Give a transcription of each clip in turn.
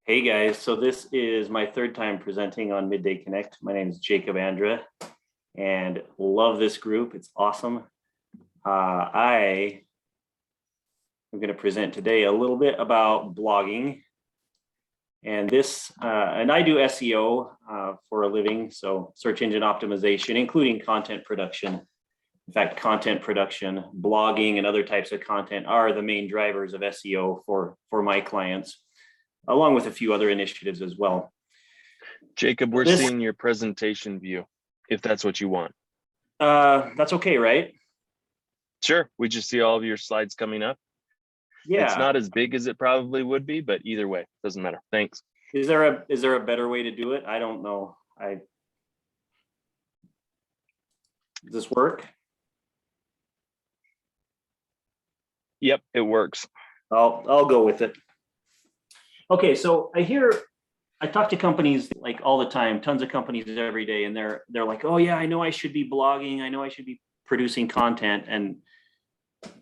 Hey guys, so this is my third time presenting on Midday Connect. My name is Jacob Andra and love this group. It's awesome. I am going to present today a little bit about blogging and I do SEO for a living, so search engine optimization, including content production. In fact, content production, blogging, and other types of content are the main drivers of SEO for my clients, along with a few other initiatives as well. Jacob, we're seeing your presentation view, if that's what you want. That's okay, right? Sure, we just see all of your slides coming up. Yeah. It's not as big as it probably would be, but either way, doesn't matter. Thanks. Is there a better way to do it? I don't know. Does this work? Yep, it works. I'll go with it. Okay, so I talk to companies like all the time, tons of companies every day, and they're like, oh yeah, I know I should be blogging, I know I should be producing content. And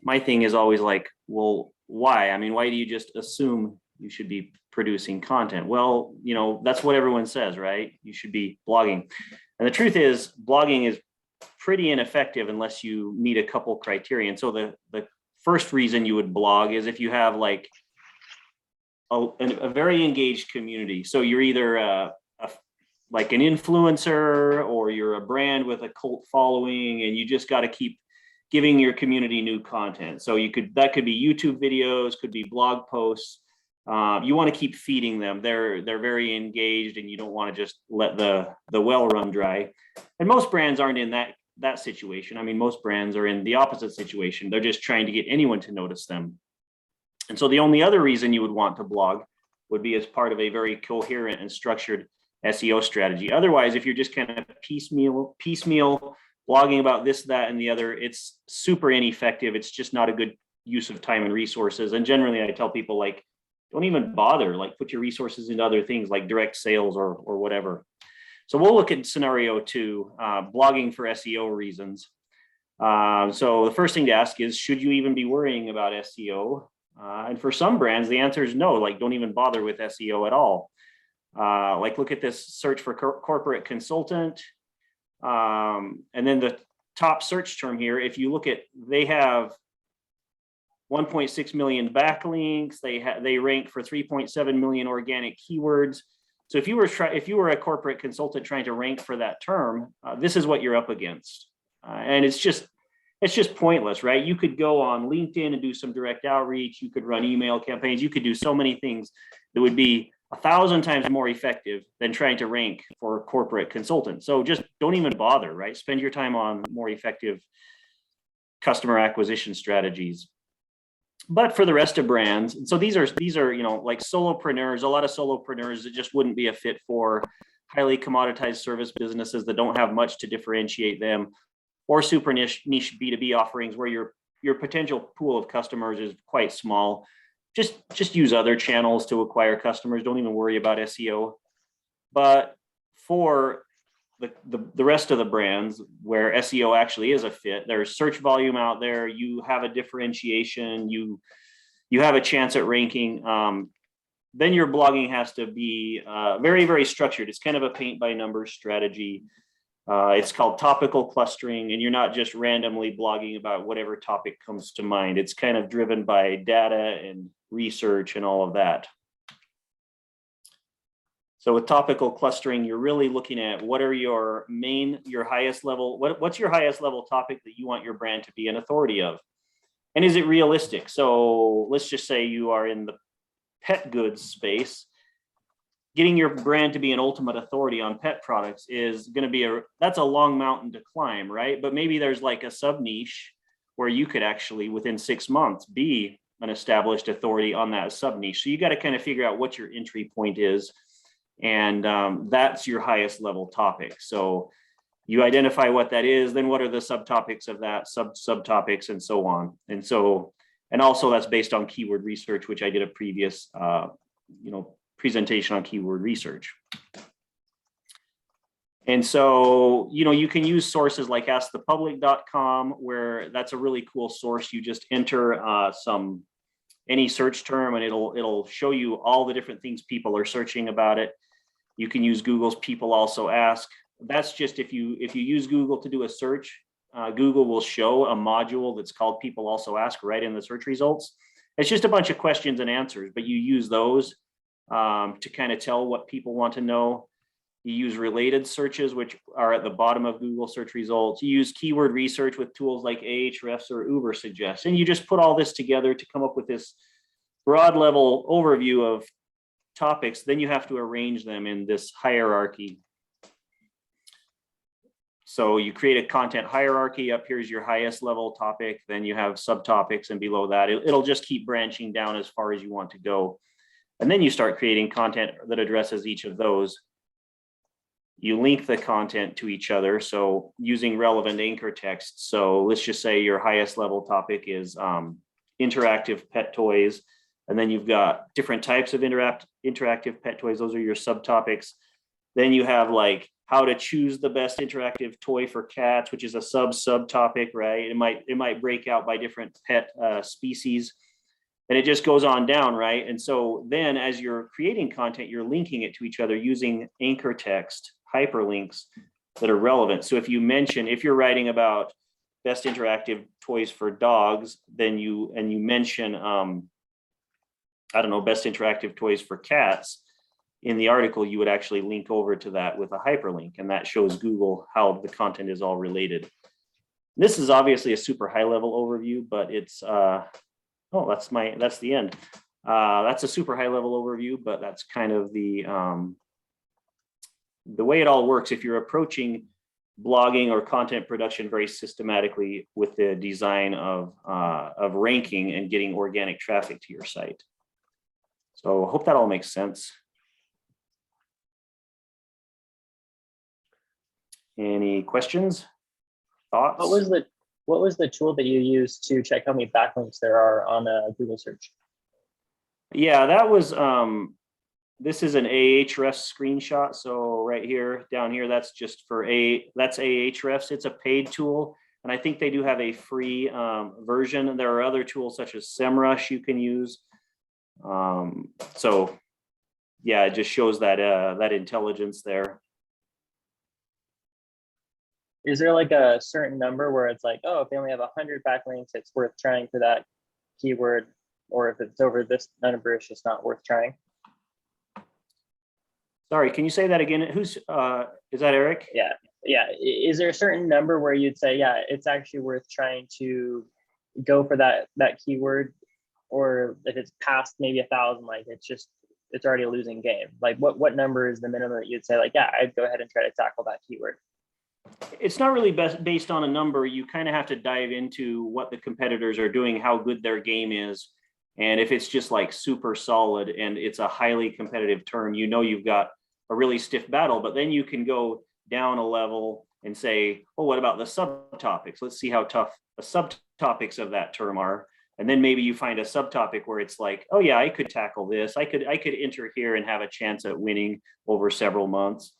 my thing is always like, well, why? I mean, why do you just assume you should be producing content? Well, that's what everyone says, right? You should be blogging. And the truth is, blogging is pretty ineffective unless you meet a couple criteria. And so the first reason you would blog is if you have like a very engaged community. So you're either like an influencer or you're a brand with a cult following, and you just got to keep giving your community new content. So that could be YouTube videos, could be blog posts. You want to keep feeding them. They're very engaged, and you don't want to just let the well run dry. And most brands aren't in that situation. I mean, most brands are in the opposite situation. They're just trying to get anyone to notice them. And so the only other reason you would want to blog would be as part of a very coherent and structured SEO strategy. Otherwise, if you're just kind of piecemeal blogging about this, that, and the other, it's super ineffective. It's just not a good use of time and resources. And generally, I tell people, like, don't even bother, like put your resources into other things like direct sales or whatever. So we'll look at scenario 2, blogging for SEO reasons. So the first thing to ask is, should you even be worrying about SEO? And for some brands, the answer is no, like don't even bother with SEO at all. Like look at this search for corporate consultant. And then the top search term here, if you look at, they have 1.6 million backlinks. They rank for 3.7 million organic keywords. So if you were a corporate consultant trying to rank for that term, this is what you're up against. And it's just pointless, right? You could go on LinkedIn and do some direct outreach. You could run email campaigns. You could do so many things that would be 1,000 times more effective than trying to rank for corporate consultants. So just don't even bother, right? Spend your time on more effective customer acquisition strategies. But for the rest of brands, so these are like solopreneurs, a lot of solopreneurs that just wouldn't be a fit for highly commoditized service businesses that don't have much to differentiate them, or super niche B2B offerings where your potential pool of customers is quite small. Just use other channels to acquire customers. Don't even worry about SEO. But for the rest of the brands where SEO actually is a fit, there's search volume out there, you have a differentiation, you have a chance at ranking, then your blogging has to be very, very structured. It's kind of a paint by numbers strategy. It's called topical clustering, and you're not just randomly blogging about whatever topic comes to mind. It's kind of driven by data and research and all of that. So with topical clustering, you're really looking at what are your highest level, what's your highest level topic that you want your brand to be an authority of? And is it realistic? So let's just say you are in the pet goods space. Getting your brand to be an ultimate authority on pet products is going to be that's a long mountain to climb, right? But maybe there's like a sub niche where you could actually within 6 months be an established authority on that sub niche. So you got to kind of figure out what your entry point is. And that's your highest level topic. So you identify what that is, then what are the subtopics of that, subtopics, and so on. And also that's based on keyword research, which I did a previous presentation on keyword research. And so, you can use sources like askthepublic.com, where that's a really cool source. You just enter some any search term, and it'll show you all the different things people are searching about it. You can use Google's People Also Ask. That's just if you use Google to do a search, Google will show a module that's called People Also Ask right in the search results. It's just a bunch of questions and answers, but you use those to kind of tell what people want to know. You use related searches, which are at the bottom of Google search results. You use keyword research with tools like Ahrefs or Ubersuggest, and you just put all this together to come up with this broad level overview of topics. Then you have to arrange them in this hierarchy. So you create a content hierarchy. Up here's your highest level topic. Then you have subtopics, and below that, it'll just keep branching down as far as you want to go. And then you start creating content that addresses each of those. You link the content to each other. So using relevant anchor text. So let's just say your highest level topic is interactive pet toys. And then you've got different types of interactive pet toys. Those are your subtopics. Then you have like how to choose the best interactive toy for cats, which is a subtopic, right? It might break out by different pet species. And it just goes on down, right? And so then as you're creating content, you're linking it to each other using anchor text, hyperlinks that are relevant. So if you're writing about best interactive toys for dogs, then you mention, I don't know, best interactive toys for cats, in the article, you would actually link over to that with a hyperlink, and that shows Google how the content is all related. This is obviously a super high level overview, but it's, oh, that's the end. That's a super high level overview, but that's kind of the way it all works. If you're approaching blogging or content production very systematically with the design of ranking and getting organic traffic to your site. So I hope that all makes sense. Any questions, thoughts? What was the tool that you used to check how many backlinks there are on a Google search? Yeah, that was, this is an Ahrefs screenshot. So right here, down here, that's just for that's Ahrefs. It's a paid tool. And I think they do have a free version. And there are other tools such as SEMrush you can use. So yeah, it just shows that, that intelligence there. Is there like a certain number where it's like, oh, if they only have 100 backlinks, it's worth trying for that keyword, or if it's over this number, it's just not worth trying? Sorry, can you say that again? Who's, is that Eric? Yeah. Is there a certain number where you'd say, yeah, it's actually worth trying to go for that keyword, or if it's past maybe 1,000, like it's already a losing game? Like what number is the minimum that you'd say, like, yeah, I'd go ahead and try to tackle that keyword? It's not really based on a number. You kind of have to dive into what the competitors are doing, how good their game is. And if it's just like super solid and it's a highly competitive term, you know, you've got a really stiff battle, but then you can go down a level and say, oh, what about the subtopics? Let's see how tough the subtopics of that term are. And then maybe you find a subtopic where it's like, oh yeah, I could tackle this. I could enter here and have a chance at winning over several months.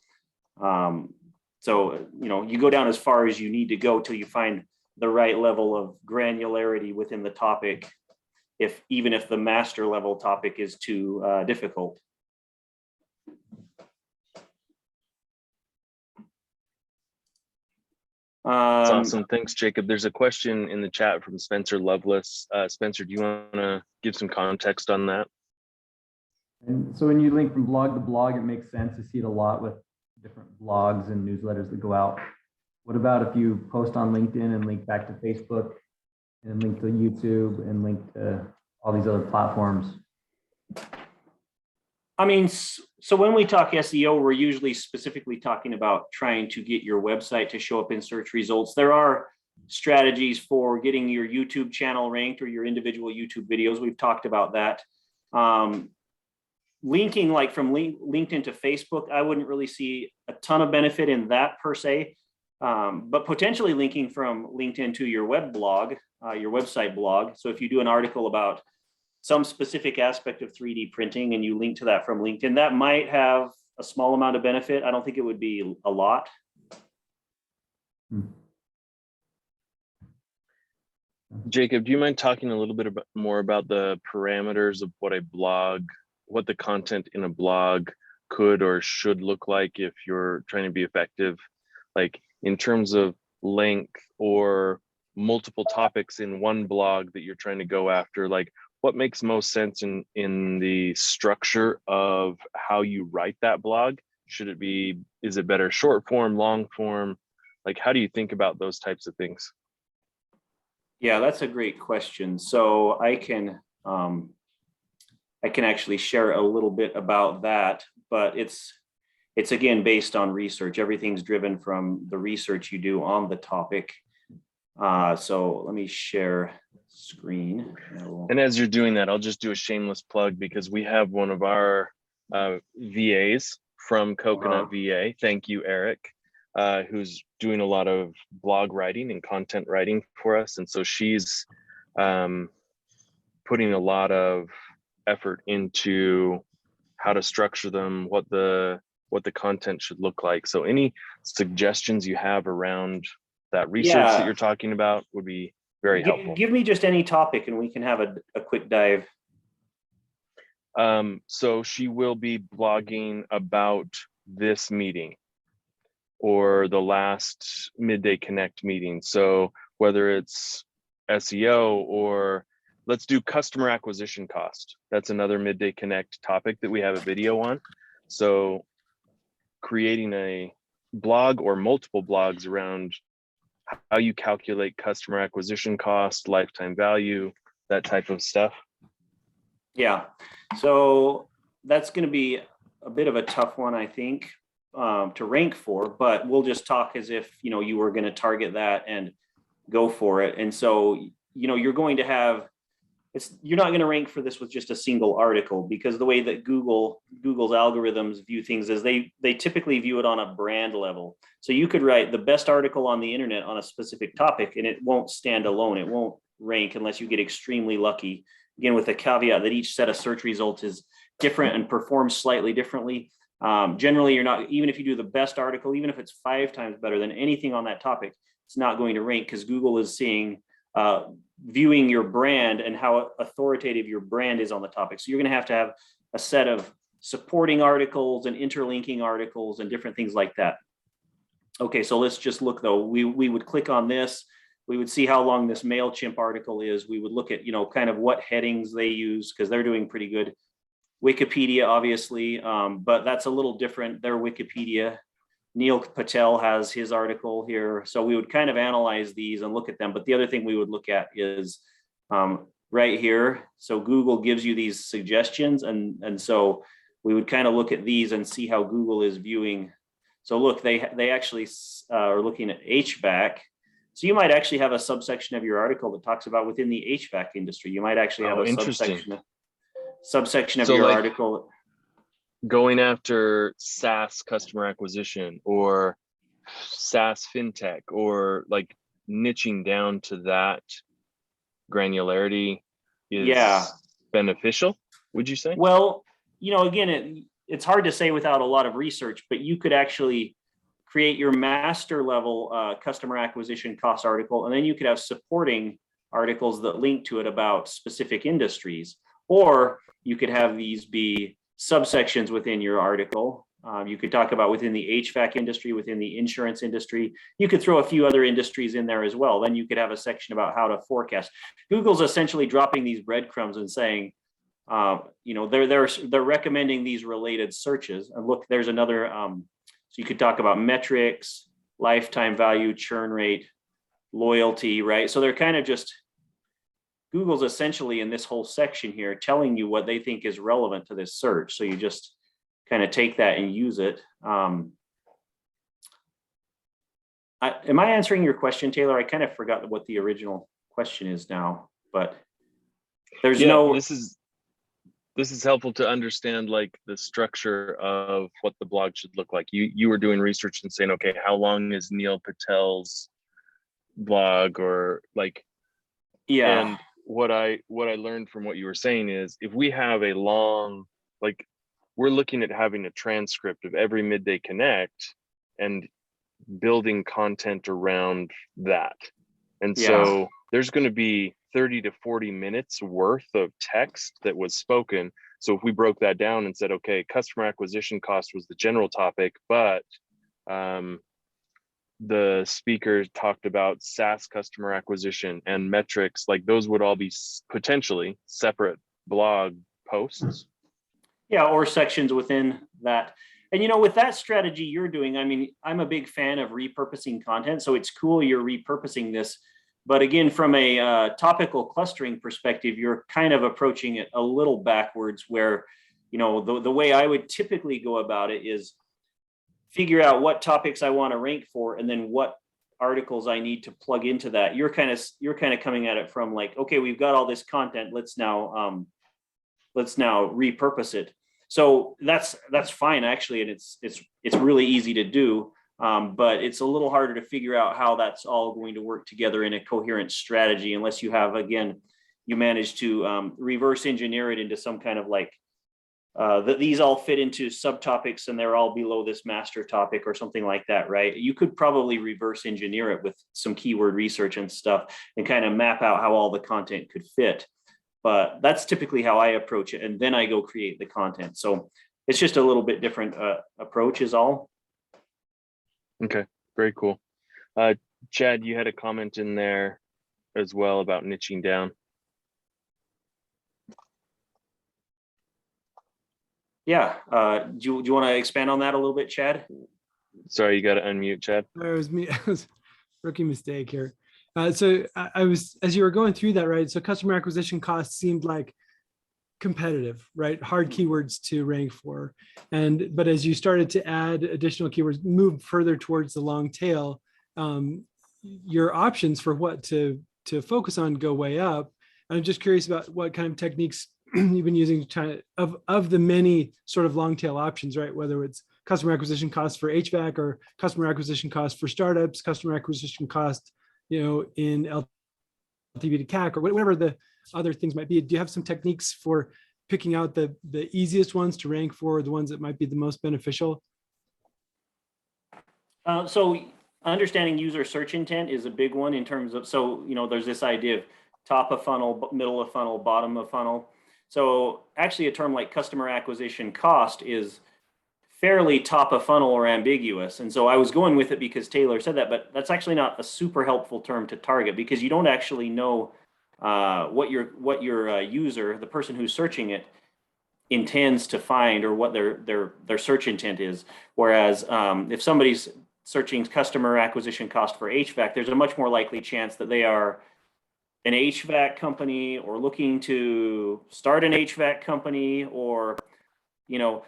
So, you know, you go down as far as you need to go till you find the right level of granularity within the topic, even if the master level topic is too difficult. That's awesome. Thanks, Jacob. There's a question in the chat from Spencer Lovelace. Spencer, do you want to give some context on that? And so when you link from blog to blog, it makes sense to see it a lot with different blogs and newsletters that go out. What about if you post on LinkedIn and link back to Facebook and link to YouTube and link to all these other platforms? I mean, so when we talk SEO, we're usually specifically talking about trying to get your website to show up in search results. There are strategies for getting your YouTube channel ranked or your individual YouTube videos. We've talked about that. Linking like from LinkedIn to Facebook, I wouldn't really see a ton of benefit in that per se, but potentially linking from LinkedIn to your web blog, your website blog. So if you do an article about some specific aspect of 3D printing and you link to that from LinkedIn, that might have a small amount of benefit. I don't think it would be a lot. Jacob, do you mind talking a little bit more about the parameters of what what the content in a blog could or should look like if you're trying to be effective, like in terms of length or multiple topics in one blog that you're trying to go after? Like, what makes most sense in the structure of how you write that blog? Is it better short form, long form? Like, how do you think about those types of things? Yeah, that's a great question. So I can actually share a little bit about that, but it's again based on research. Everything's driven from the research you do on the topic. So let me share screen. And as you're doing that, I'll just do a shameless plug because we have one of our VAs from Coconut VA. Thank you, Eric, who's doing a lot of blog writing and content writing for us. And so she's putting a lot of effort into how to structure them, what the content should look like. So any suggestions you have around that research that you're talking about would be very helpful. Give me just any topic and we can have a quick dive. So she will be blogging about this meeting or the last Midday Connect meeting. So whether it's SEO or let's do customer acquisition cost. That's another Midday Connect topic that we have a video on. So creating a blog or multiple blogs around how you calculate customer acquisition cost, lifetime value, that type of stuff. Yeah, so that's going to be a bit of a tough one, I think, to rank for, but we'll just talk as if, you were going to target that and go for it. And so, you're going to have, you're not going to rank for this with just a single article, because the way that Google's algorithms view things is they typically view it on a brand level. So you could write the best article on the internet on a specific topic and it won't stand alone. It won't rank unless you get extremely lucky. Again, with the caveat that each set of search results is different and performs slightly differently. Generally, you're not, even if you do the best article, even if it's 5 times better than anything on that topic, it's not going to rank because Google is seeing, viewing your brand and how authoritative your brand is on the topic. So you're going to have a set of supporting articles and interlinking articles and different things like that. Okay, so let's just look though. We would click on this. We would see how long this MailChimp article is. We would look at, kind of what headings they use because they're doing pretty good. Wikipedia, obviously, but that's a little different. Their Wikipedia. Neil Patel has his article here. So we would kind of analyze these and look at them. But the other thing we would look at is right here. So Google gives you these suggestions. And so we would kind of look at these and see how Google is viewing. So look, they actually are looking at HVAC. So you might actually have a subsection of your article that talks about within the HVAC industry. You might actually have a subsection of your article. Going after SaaS customer acquisition or SaaS fintech or like niching down to that granularity is beneficial, would you say? Well, again, it's hard to say without a lot of research, but you could actually create your master level customer acquisition cost article, and then you could have supporting articles that link to it about specific industries, or you could have these be subsections within your article. You could talk about within the HVAC industry, within the insurance industry. You could throw a few other industries in there as well. Then you could have a section about how to forecast. Google's essentially dropping these breadcrumbs and saying, they're recommending these related searches. And look, there's another. So you could talk about metrics, lifetime value, churn rate, loyalty, right? So they're kind of just, Google's essentially in this whole section here telling you what they think is relevant to this search. So you just kind of take that and use it. Am I answering your question, Taylor? I kind of forgot what the original question is now, but there's This is helpful to understand like the structure of what the blog should look like. You were doing research and saying, okay, how long is Neil Patel's blog or like, and what I learned from what you were saying is if we have a long, like we're looking at having a transcript of every Midday Connect and building content around that. And Yeah. so there's going to be 30 to 40 minutes worth of text that was spoken. So if we broke that down and said, okay, customer acquisition cost was the general topic, but the speaker talked about SaaS customer acquisition and metrics, like those would all be potentially separate blog posts. Yeah, or sections within that. And with that strategy you're doing, I mean, I'm a big fan of repurposing content. So it's cool you're repurposing this. But again, from a topical clustering perspective, you're kind of approaching it a little backwards where, the way I would typically go about it is figure out what topics I want to rank for, and then what articles I need to plug into that. You're kind of coming at it from like, okay, we've got all this content. Let's now repurpose it. So that's fine actually, and it's really easy to do. But it's a little harder to figure out how that's all going to work together in a coherent strategy unless you have, again, you manage to reverse engineer it into some kind of like that these all fit into subtopics and they're all below this master topic or something like that, right? You could probably reverse engineer it with some keyword research and stuff and kind of map out how all the content could fit. But that's typically how I approach it. And then I go create the content. So it's just a little bit different approach is all. Okay, very cool. Chad, you had a comment in there as well about niching down. Yeah, do you want to expand on that a little bit, Chad? Sorry, you got to unmute, Chad. It was me. It was rookie mistake here. So I was, as you were going through that, right? So customer acquisition costs seemed like competitive, right? Hard keywords to rank for. But as you started to add additional keywords, move further towards the long tail, your options for what to focus on go way up. I'm just curious about what kind of techniques you've been using of the many sort of long tail options, right? Whether it's customer acquisition costs for HVAC or customer acquisition costs for startups, customer acquisition cost, in LTV to CAC or whatever the other things might be. Do you have some techniques for picking out the easiest ones to rank for, the ones that might be the most beneficial? So understanding user search intent is a big one in terms of, there's this idea of top of funnel, middle of funnel, bottom of funnel. So actually a term like customer acquisition cost is fairly top of funnel or ambiguous. And so I was going with it because Taylor said that, but that's actually not a super helpful term to target because you don't actually know what your user, the person who's searching it, intends to find or what their search intent is. Whereas if somebody's searching customer acquisition cost for HVAC, there's a much more likely chance that they are an HVAC company or looking to start an HVAC company, or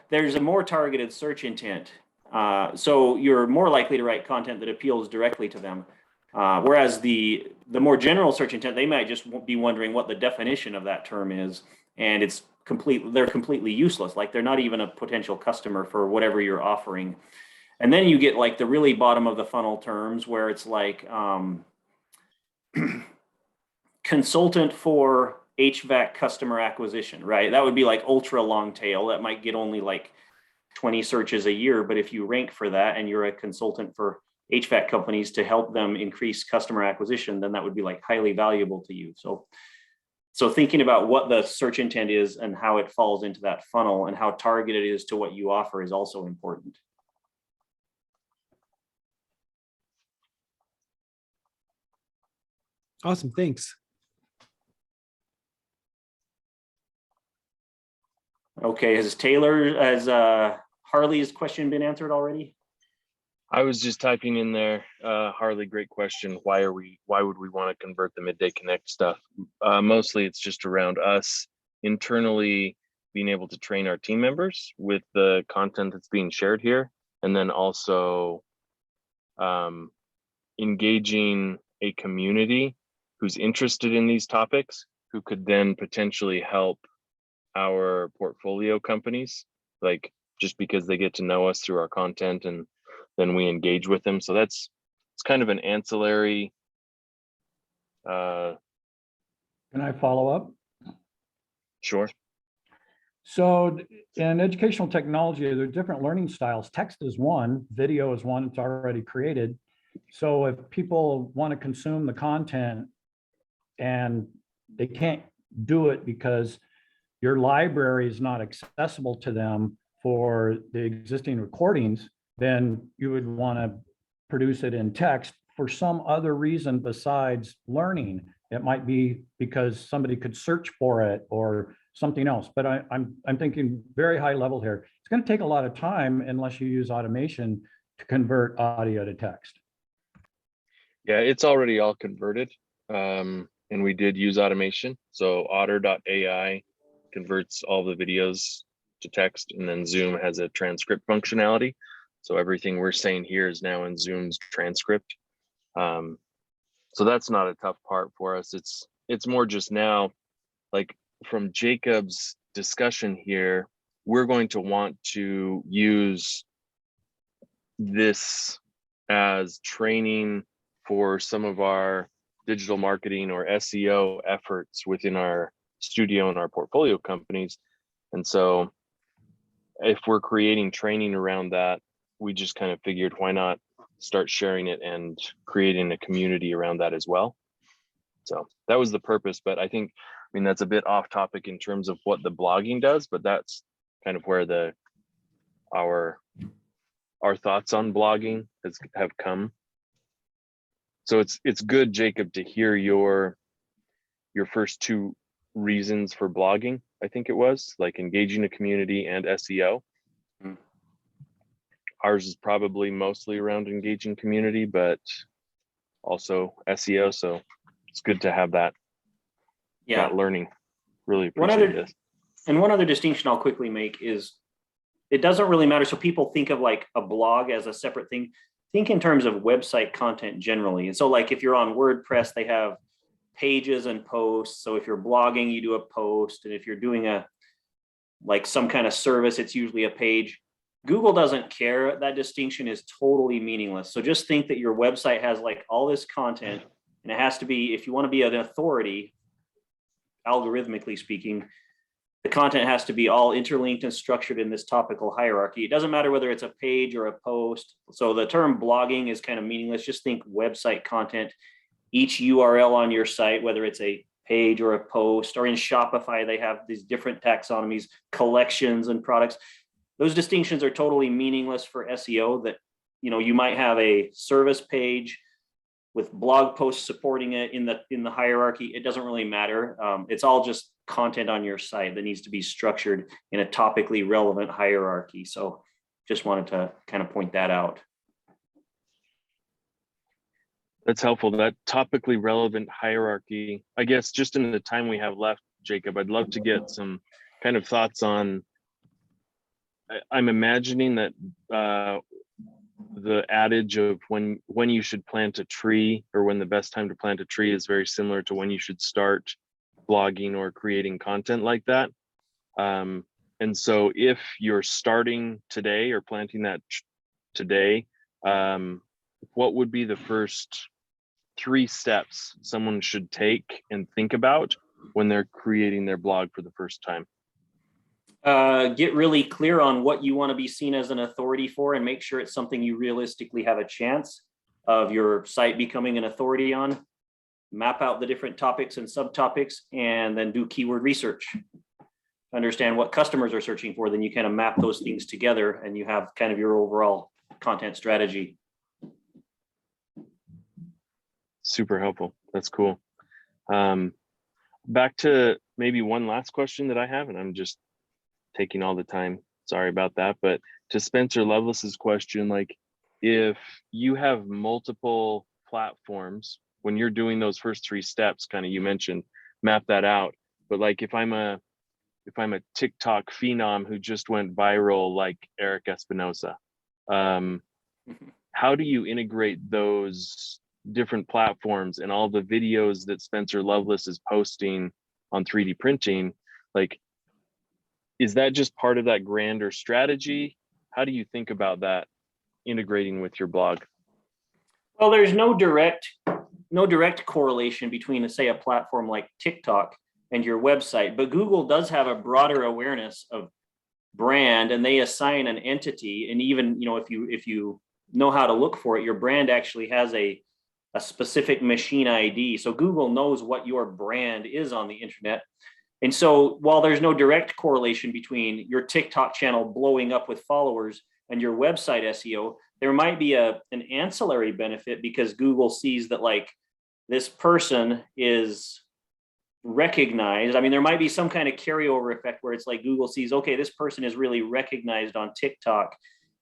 there's a more targeted search intent. So you're more likely to write content that appeals directly to them. Whereas the more general search intent, they might just be wondering what the definition of that term is, and they're completely useless. Like they're not even a potential customer for whatever you're offering. And then you get like the really bottom of the funnel terms where it's like consultant for HVAC customer acquisition, right? That would be like ultra long tail. That might get only like 20 searches a year. But if you rank for that and you're a consultant for HVAC companies to help them increase customer acquisition, then that would be like highly valuable to you. So thinking about what the search intent is and how it falls into that funnel and how targeted it is to what you offer is also important. Awesome, thanks. Okay, has Harley's question been answered already? I was just typing in there, Harley, great question. Why would we want to convert the Midday Connect stuff? Mostly it's just around us internally being able to train our team members with the content that's being shared here. And then also engaging a community who's interested in these topics, who could then potentially help our portfolio companies, like just because they get to know us through our content and then we engage with them. So it's kind of an ancillary. Can I follow up? Sure. So in educational technology, there are different learning styles. Text is one, video is one, it's already created. So if people want to consume the content and they can't do it because your library is not accessible to them for the existing recordings, then you would want to produce it in text for some other reason besides learning. It might be because somebody could search for it or something else. But I'm thinking very high level here. It's going to take a lot of time unless you use automation to convert audio to text. Yeah, it's already all converted. And we did use automation. So otter.ai converts all the videos to text, and then Zoom has a transcript functionality. So everything we're saying here is now in Zoom's transcript. So that's not a tough part for us. It's more just now, like from Jacob's discussion here, we're going to want to use this as training for some of our digital marketing or SEO efforts within our studio and our portfolio companies. And so if we're creating training around that, we just kind of figured, why not start sharing it and creating a community around that as well. So that was the purpose. But I mean, that's a bit off topic in terms of what the blogging does, but that's kind of where our thoughts on blogging have come. So it's good, Jacob, to hear your first two reasons for blogging. I think it was like engaging a community and SEO. Mm. Ours is probably mostly around engaging community, but also SEO. So it's good to have that learning. Really appreciate this. And one other distinction I'll quickly make is it doesn't really matter. So people think of like a blog as a separate thing. Think in terms of website content generally. And so like if you're on WordPress, they have pages and posts. So if you're blogging, you do a post. And if you're doing some kind of service, it's usually a page. Google doesn't care. That distinction is totally meaningless. So just think that your website has like all this content, and it has to be, if you want to be an authority, algorithmically speaking, the content has to be all interlinked and structured in this topical hierarchy. It doesn't matter whether it's a page or a post. So the term blogging is kind of meaningless. Just think website content. Each URL on your site, whether it's a page or a post, or in Shopify, they have these different taxonomies, collections and products. Those distinctions are totally meaningless for SEO. That, you might have a service page with blog posts supporting it in the hierarchy. It doesn't really matter. It's all just content on your site that needs to be structured in a topically relevant hierarchy. So just wanted to kind of point that out. That's helpful. That topically relevant hierarchy, I guess, just in the time we have left, Jacob, I'd love to get some kind of thoughts on, I'm imagining that the adage of when you should plant a tree, or when the best time to plant a tree, is very similar to when you should start blogging or creating content like that. And so if you're starting today or planting that today, what would be the first 3 steps someone should take and think about when they're creating their blog for the first time? Get really clear on what you want to be seen as an authority for, and make sure it's something you realistically have a chance of your site becoming an authority on. Map out the different topics and subtopics, and then do keyword research. Understand what customers are searching for, then you kind of map those things together and you have kind of your overall content strategy. Super helpful. That's cool. Back to maybe one last question that I have, and I'm just taking all the time. Sorry about that. But to Spencer Lovelace's question, like if you have multiple platforms, when you're doing those first 3 steps, kind of, you mentioned, map that out. But like if I'm a TikTok phenom who just went viral, like Eric Espinosa, how do you integrate those different platforms and all the videos that Spencer Lovelace is posting on 3D printing? Like, is that just part of that grander strategy? How do you think about that integrating with your blog? Well, there's no direct correlation between, say, a platform like TikTok and your website, but Google does have a broader awareness of brand, and they assign an entity. And even, if you know how to look for it, your brand actually has a specific machine ID. So Google knows what your brand is on the internet. And so while there's no direct correlation between your TikTok channel blowing up with followers and your website SEO, there might be an ancillary benefit because Google sees that like this person is recognized. I mean, there might be some kind of carryover effect where it's like Google sees, okay, this person is really recognized on TikTok,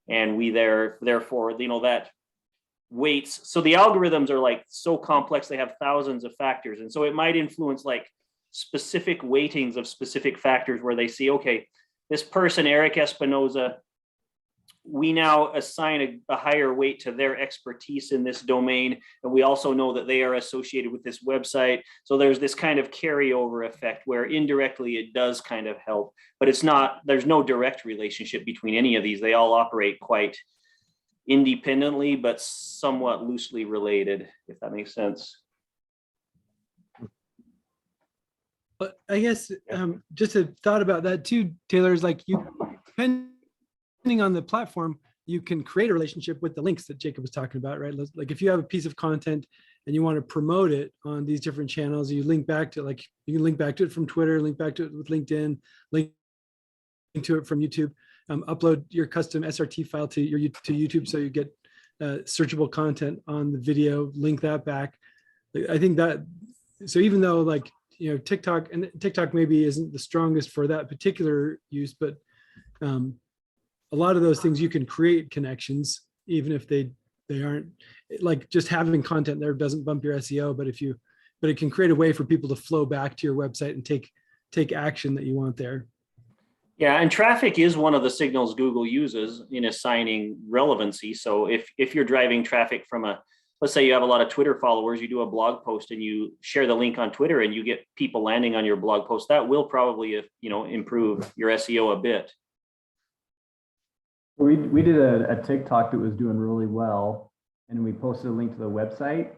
and we therefore, you know, that weights. So the algorithms are like so complex, they have thousands of factors. And so it might influence like specific weightings of specific factors where they see, okay, this person, Eric Espinoza, we now assign a higher weight to their expertise in this domain. And we also know that they are associated with this website. So there's this kind of carryover effect where indirectly it does kind of help, but it's not, there's no direct relationship between any of these. They all operate quite independently, but somewhat loosely related, if that makes sense. But I guess just a thought about that too, Taylor, is like you, depending on the platform, you can create a relationship with the links that Jacob was talking about, right? Like if you have a piece of content and you want to promote it on these different channels, you link back to, like, you can link back to it from Twitter, link back to it with LinkedIn, link to it from YouTube, upload your custom SRT file to YouTube so you get searchable content on the video, link that back. I think that, so even though like, you know, TikTok maybe isn't the strongest for that particular use, but a lot of those things you can create connections, even if they aren't, like just having content there doesn't bump your SEO, but it can create a way for people to flow back to your website and take action that you want there. Yeah, and traffic is one of the signals Google uses in assigning relevancy. So if you're driving traffic from let's say you have a lot of Twitter followers, you do a blog post and you share the link on Twitter and you get people landing on your blog post, that will probably, you know, improve your SEO a bit. We did a TikTok that was doing really well, and we posted a link to the website.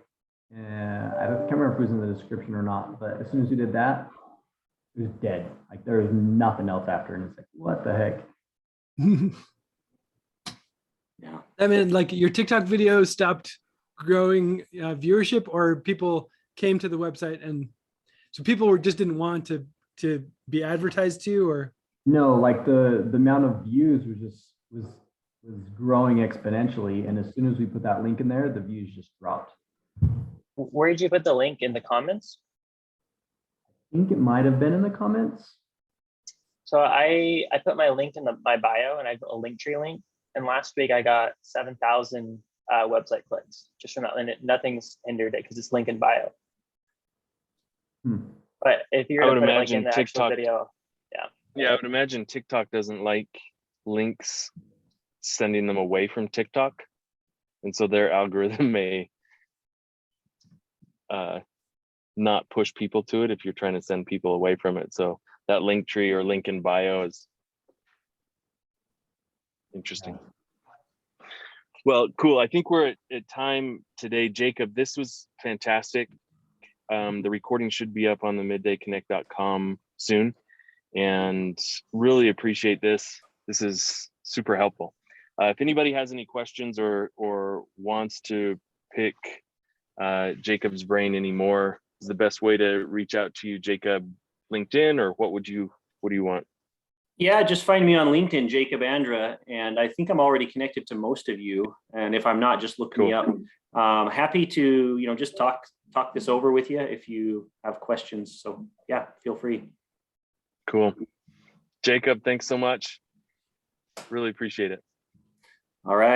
And I can't remember if it was in the description or not, but as soon as we did that, it was dead. Like there was nothing else after, and it's like, what the heck? Yeah. I mean, like your TikTok videos stopped growing viewership, or people came to the website and so people just didn't want to be advertised to, or No, like the amount of views was growing exponentially, and as soon as we put that link in there, the views just dropped. Where did you put the link, in the comments? I think it might have been in the comments. So I put my link in my bio, and I put a Linktree link. And last week I got 7,000 website clicks just from that, and nothing's hindered it because it's link in bio. But if you're I would to put it like imagine in the actual TikTok video, Yeah, I would imagine TikTok doesn't like links sending them away from TikTok. And so their algorithm may not push people to it if you're trying to send people away from it. So that link tree or link in bio is interesting. Well, cool. I think we're at time today. Jacob, this was fantastic. The recording should be up on the middaykonnect.com soon. And really appreciate this. This is super helpful. If anybody has any questions or wants to pick Jacob's brain anymore, is the best way to reach out to you, Jacob? LinkedIn, or what do you want? Yeah, just find me on LinkedIn, Jacob Andra, and I think I'm already connected to most of you. And if I'm not, just look me up. Happy to, you know, just talk this over with you if you have questions. So yeah, feel free. Cool. Jacob, thanks so much. Really appreciate it. All right.